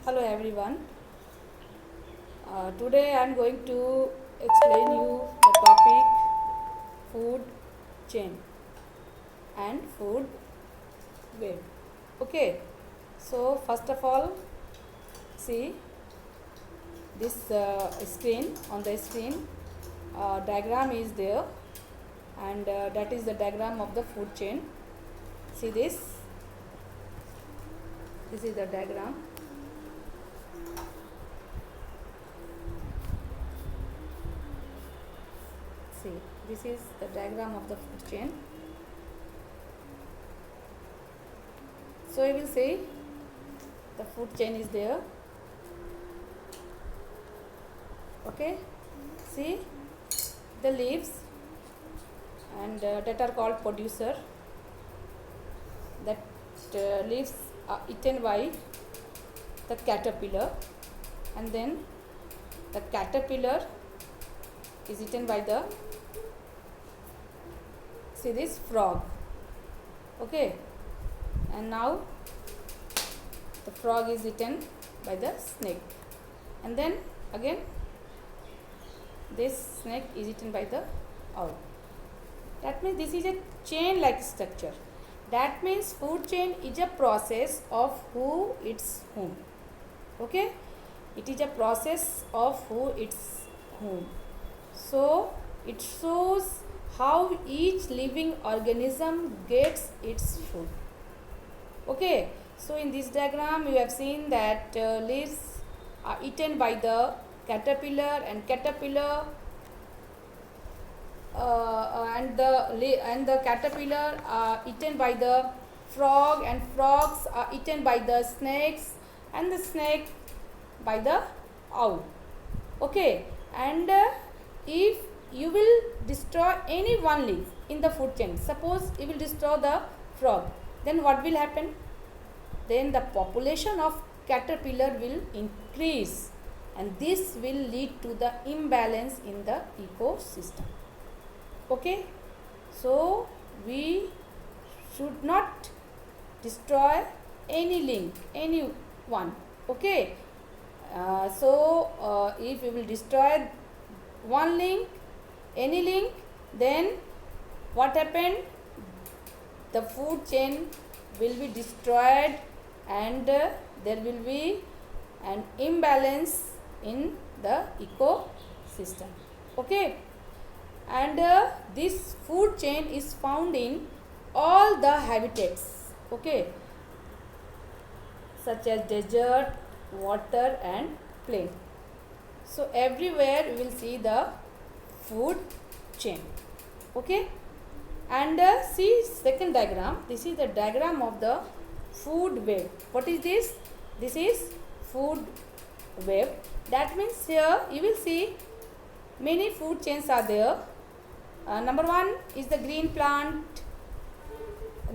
Hello everyone. Today I am going to explain you the topic food chain and food web. Okay. So first of all, see this screen. On the screen, diagram is there, and that is the diagram of the food chain. See this. This is the diagram. See, this is the diagram of the food chain. So you will see the food chain is there. Okay, see the leaves and that are called producer. That leaves are eaten by the caterpillar, and then the caterpillar is eaten by the, see this, frog. Okay, and now the frog is eaten by the snake, and then again this snake is eaten by the owl. That means this is a chain like structure. That means food chain is a process of who eats whom. Okay, it is a process of who eats whom. So it shows how each living organism gets its food. Okay, so in this diagram you have seen that leaves are eaten by the caterpillar, and caterpillar and the caterpillar are eaten by the frog, and frogs are eaten by the snakes, and the snake by the owl. Okay, and if you will destroy any one leaf in the food chain, suppose you will destroy the frog, then what will happen? Then the population of caterpillar will increase, and this will lead to the imbalance in the ecosystem. Okay, so we should not destroy any link, any one. Okay, if we will destroy one link, any link, then what happened? The food chain will be destroyed, and there will be an imbalance in the ecosystem. Okay, and this food chain is found in all the habitats. Okay, such as desert, water and plain. So everywhere we will see the food chain. Okay, and see second diagram. This is the diagram of the food web. What is this? This is food web. That means here you will see many food chains are there. Number one is the green plant.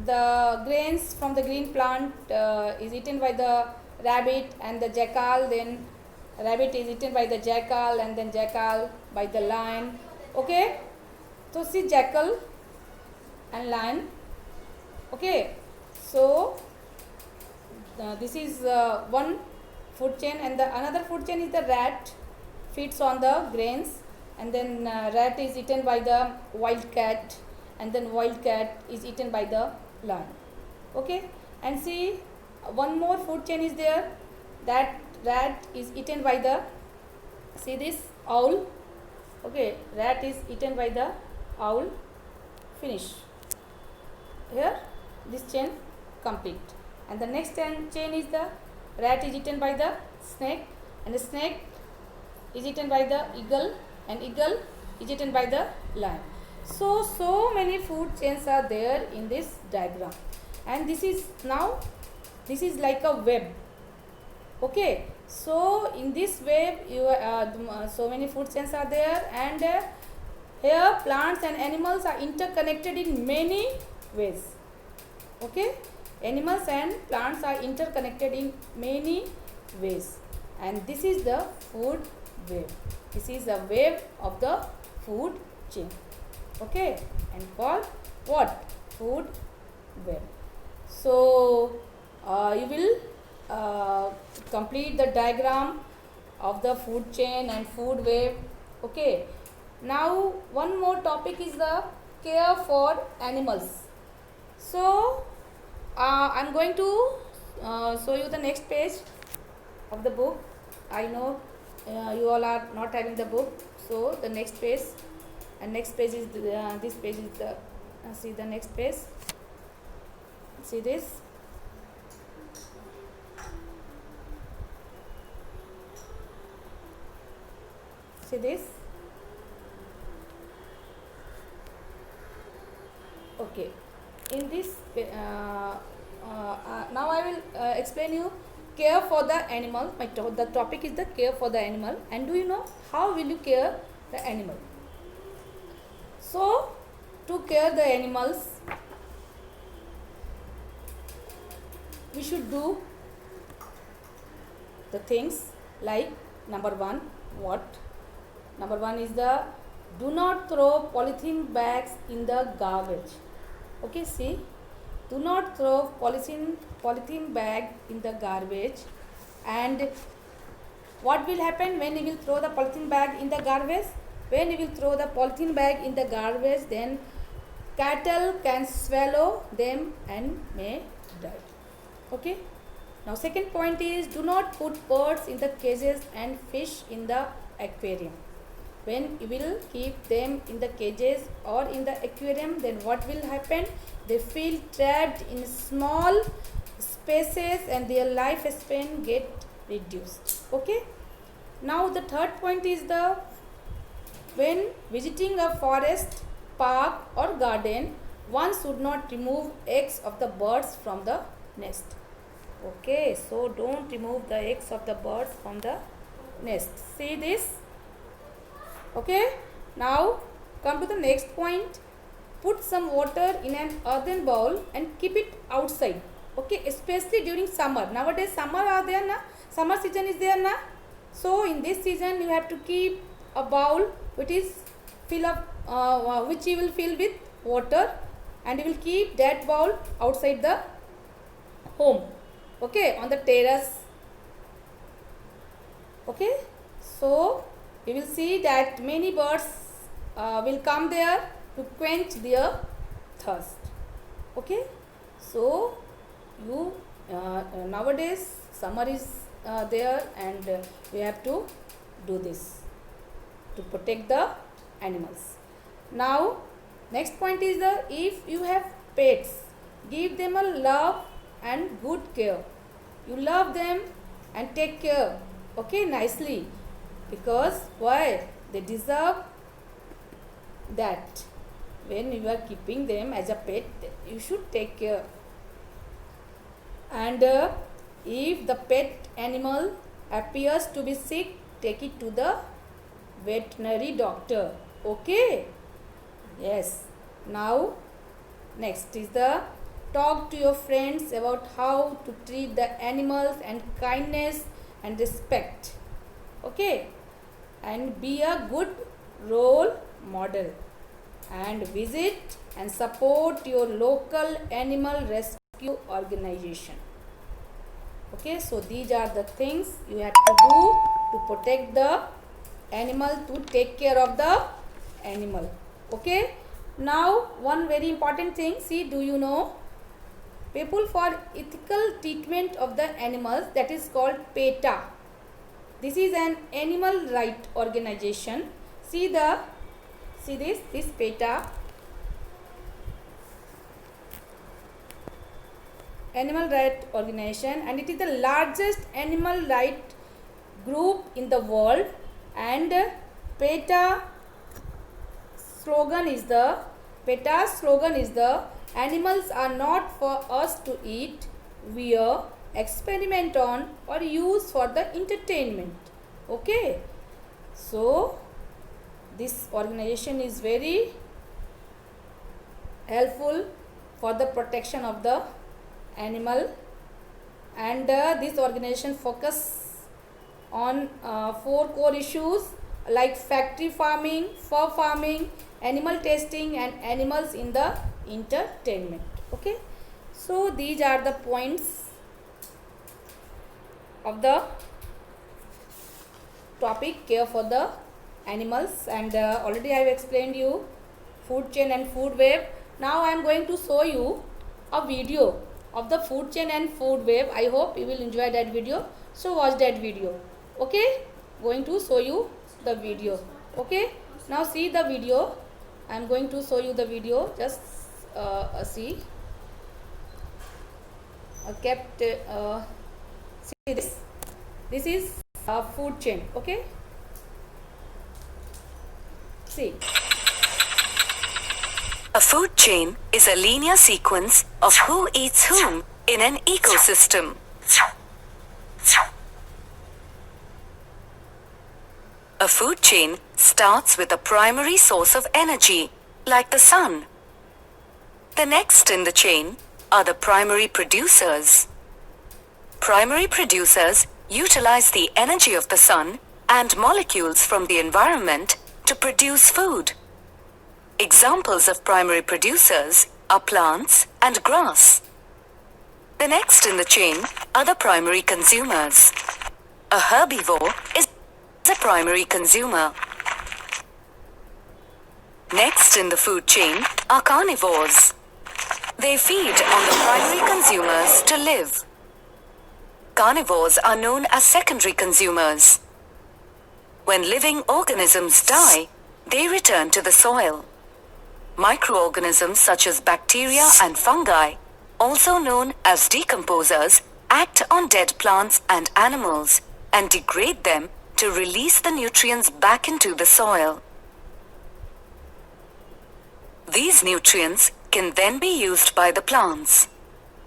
The grains from the green plant is eaten by the rabbit and the jackal. Then rabbit is eaten by the jackal, and then jackal by the lion. Okay, so see jackal and lion. Okay, so this is one food chain, and the another food chain is the rat, feeds on the grains, and then rat is eaten by the wild cat, and then wild cat is eaten by the lion. Okay, and see one more food chain is there, that rat is eaten by the, see this, owl. Okay, rat is eaten by the owl. Finish. Here this chain complete, and the next chain is the rat is eaten by the snake, and the snake is eaten by the eagle, and eagle is eaten by the lion. So many food chains are there in this diagram, and this is like a web. Okay, so in this web you so many food chains are there, and here plants and animals are interconnected in many ways. Okay, animals and plants are interconnected in many ways, and this is the food web. This is the web of the food chain. Okay, and called what? Food web. So you will complete the diagram of the food chain and food web. Okay. Now one more topic is the care for animals. So I'm going to show you the next page of the book. I know you all are not having the book, so the next page, and next page is this page is the see the next page. See this. See this. Okay. In this now I will explain you care for the animal. The topic is the care for the animal. And do you know how will you care the animal? So to care the animals, we should do the things like number one. What? Number one is the do not throw polythene bags in the garbage. Okay, see, do not throw polythene bag in the garbage. And what will happen when you will throw the polythene bag in the garbage? When you will throw the polythene bag in the garbage, then cattle can swallow them and may die. Okay. Now second point is do not put birds in the cages and fish in the aquarium. When you will keep them in the cages or in the aquarium, then what will happen? They feel trapped in small spaces and their lifespan get reduced. Okay. Now the third point is the when visiting a forest, park or garden, one should not remove eggs of the birds from the nest. Okay, so don't remove the eggs of the birds from the nest. See this? Okay, now come to the next point. Put some water in an earthen bowl and keep it outside. Okay, especially during summer. Nowadays summer are there na? Summer season is there na? So in this season you have to keep a bowl which is which you will fill with water, and you will keep that bowl outside the home. Okay, on the terrace. Okay, so you will see that many birds will come there to quench their thirst. Okay, so you nowadays summer is there, and we have to do this to protect the animals. Now next point is the if you have pets, give them a love and good care. You love them and take care, okay, nicely, because why? They deserve that. When you are keeping them as a pet, you should take care. And if the pet animal appears to be sick, take it to the veterinary doctor. Okay, yes. Now next is the talk to your friends about how to treat the animals and kindness and respect. Okay, and be a good role model, and visit and support your local animal rescue organization. Okay, so these are the things you have to do to protect the animal, to take care of the animal. Okay, now one very important thing, see, do you know people for ethical treatment of the animals, that is called PETA. This is an animal right organization. See this PETA, animal right organization, and it is the largest animal right group in the world. And PETA's slogan is the animals are not for us to eat, wear, experiment on or use for the entertainment. Okay, so this organization is very helpful for the protection of the animal, and this organization focus on 4 core issues like factory farming, fur farming, animal testing and animals in the entertainment. Okay, so these are the points of the topic care for the animals, and already I have explained you food chain and food web. Now I am going to show you a video of the food chain and food web. I hope you will enjoy that video, so watch that video. Okay, going to show you the video. Okay, now see the video. I am going to show you the video. Just see. Kept see this. This is a food chain. Okay, see. A food chain is a linear sequence of who eats whom in an ecosystem. A food chain starts with a primary source of energy, like the sun. The next in the chain are the primary producers. Primary producers utilize the energy of the sun and molecules from the environment to produce food. Examples of primary producers are plants and grass. The next in the chain are the primary consumers. A herbivore is a primary consumer. Next in the food chain are carnivores. They feed on the primary consumers to live. Carnivores are known as secondary consumers. When living organisms die, they return to the soil. Microorganisms such as bacteria and fungi, also known as decomposers, act on dead plants and animals and degrade them to release the nutrients back into the soil. These nutrients can then be used by the plants.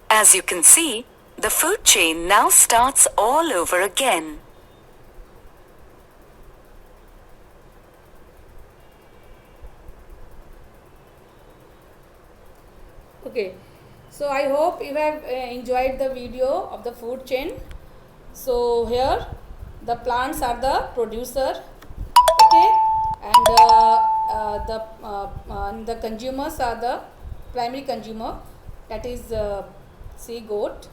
As you can see, the food chain now starts all over again. Okay, so I hope you have enjoyed the video of the food chain. So here the plants are the producer, okay, and the consumers are the primary consumer, that is see goat,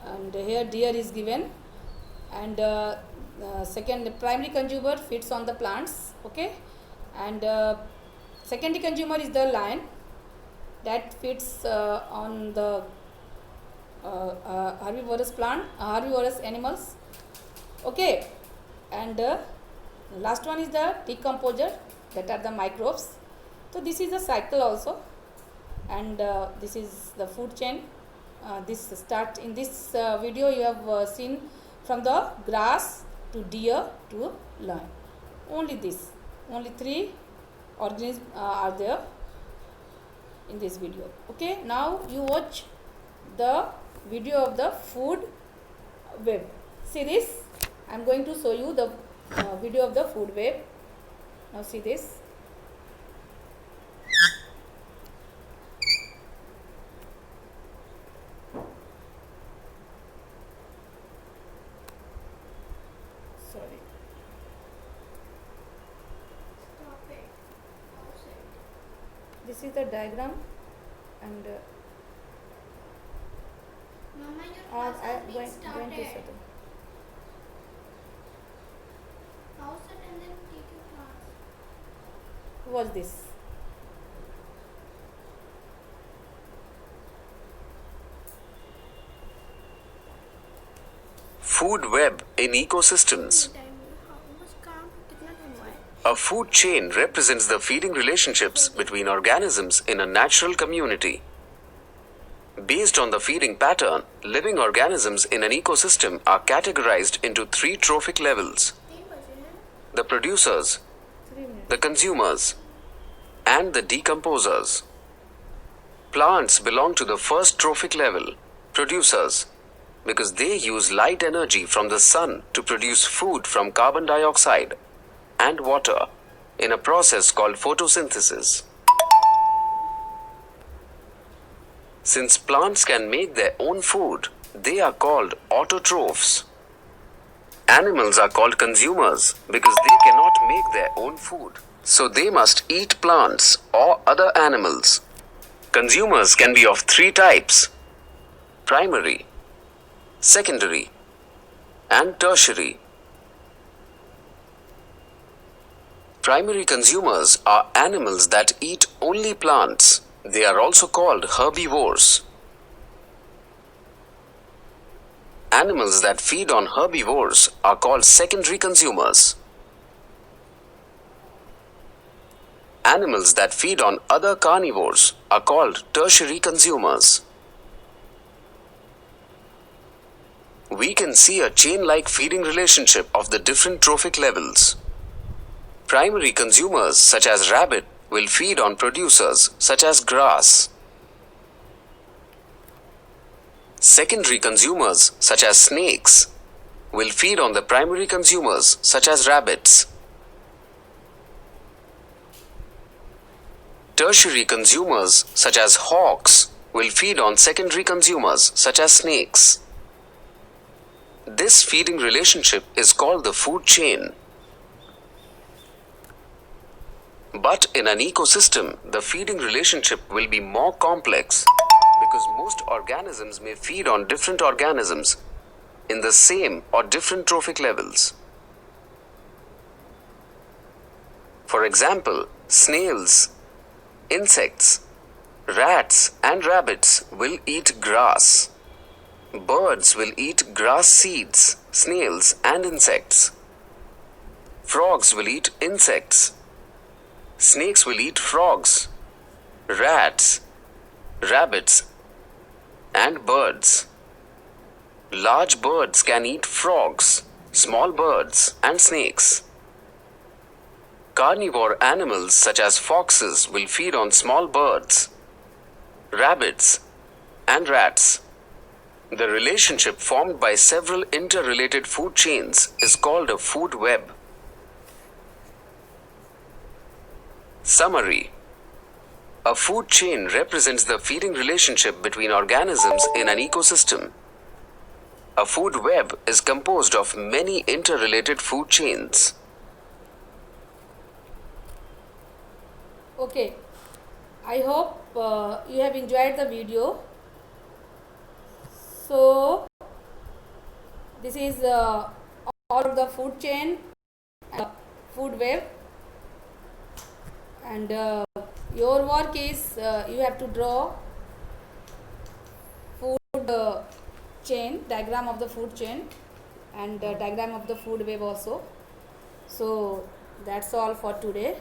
and here deer is given, and second primary consumer feeds on the plants, okay, and secondary consumer is the lion that feeds on the herbivorous animals, okay, and last one is the decomposer, that are the microbes. So this is the cycle also, and this is the food chain. This start in this video you have seen from the grass to deer to lion. Only three organisms are there in this video. Okay, now you watch the video of the food web. See this, I am going to show you the video of the food web. Now see this. Sorry. This is the diagram, and Mama, your class has been started. Going to show them. Pause it and then take your class. Watch this. Food web in ecosystems. A food chain represents the feeding relationships between organisms in a natural community. Based on the feeding pattern, living organisms in an ecosystem are categorized into three trophic levels: the producers, 3 minutes. the consumers, and the decomposers. Plants belong to the first trophic level, producers, because they use light energy from the sun to produce food from carbon dioxide and water in a process called photosynthesis. Since plants can make their own food, they are called autotrophs. Animals are called consumers because they cannot make their own food, so they must eat plants or other animals. Consumers can be of three types: primary, secondary, and tertiary. Primary consumers are animals that eat only plants. They are also called herbivores. Animals that feed on herbivores are called secondary consumers. Animals that feed on other carnivores are called tertiary consumers. We can see a chain-like feeding relationship of the different trophic levels. Primary consumers such as rabbit will feed on producers such as grass. Secondary consumers such as snakes will feed on the primary consumers such as rabbits. Tertiary consumers such as hawks will feed on secondary consumers such as snakes. This feeding relationship is called the food chain. But in an ecosystem, the feeding relationship will be more complex because most organisms may feed on different organisms in the same or different trophic levels. For example, snails, insects, rats and rabbits will eat grass. Birds will eat grass seeds, snails and insects. Frogs will eat insects. Snakes will eat frogs. Rats, rabbits and birds. Large birds can eat frogs, small birds and snakes. Carnivore animals such as foxes will feed on small birds, rabbits and rats. The relationship formed by several interrelated food chains is called a food web. Summary: a food chain represents the feeding relationship between organisms in an ecosystem. A food web is composed of many interrelated food chains. Okay, I hope you have enjoyed the video. So this is all of the food chain and food web, and your work is you have to draw food chain, diagram of the food chain and diagram of the food web also. So that's all for today.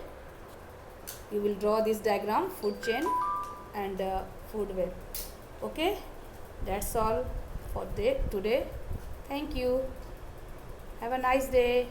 You will draw this diagram, food chain and food web. Okay, that's all for today. Thank you. Have a nice day.